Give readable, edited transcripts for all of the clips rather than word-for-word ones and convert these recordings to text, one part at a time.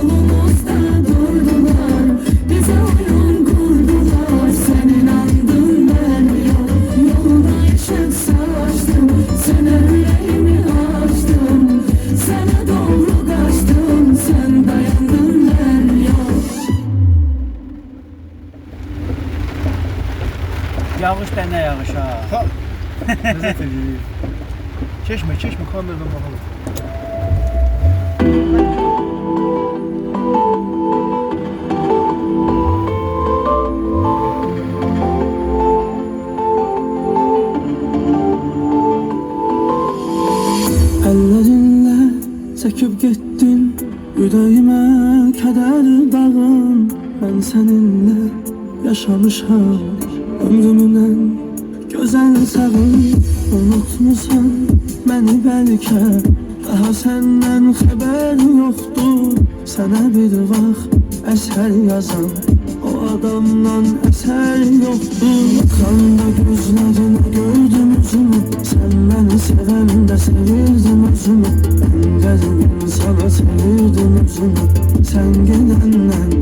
Yolumuzda durdular, bize oyun kurdular. Sen inandın ben yok, yolda ışık saçtım. Sen yüreğimi açtın, sana doğru kaçtım. Sen dayandın ben yok. Yağış da ne yağış ha. Ha. Lezzet ediyor. Çeşme kameradan bakalım. Ellerinle çekip gittin yüreğime keder dağın. Ben seninle yaşamışam ömrümün en güzel çağın. Unutmuşsan beni belki, daha senden haber yoktu. Sana bir vaxt eser yazan o adamdan eser yoktu. Bakanda gözlerine gördüm üzümü, sen beni seven de sevirdim özümü. Ben garibim sana sevirdim özümü. Sen gidenden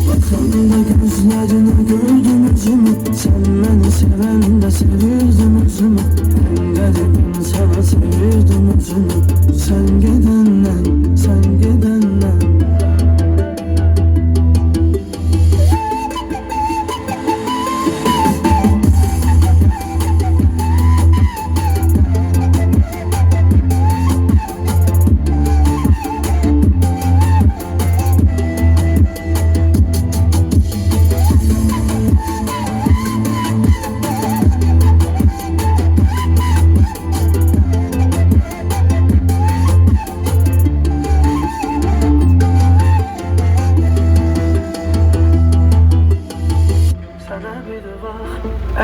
Bakanda gözlerine gördüm üzümü, sen beni seven de sevirdim özümü. Ben garibim sana sevirdim özümü. Sen gidenden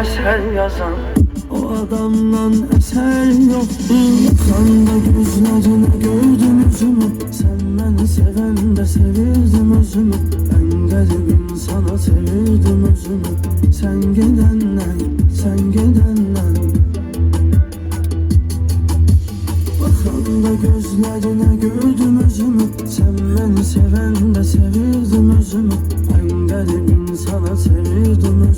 eser yazan o adamdan eser yoktu. Bakanda gözlerine gördüm üzümü, sen beni seven de sevirdim özümü. Ben garibim sana sevirdim özümü. Sen gidenden Bakanda gözlerine gördüm üzümü, sen beni seven de sevirdim özümü. Ben garibim sana sevirdim özümü.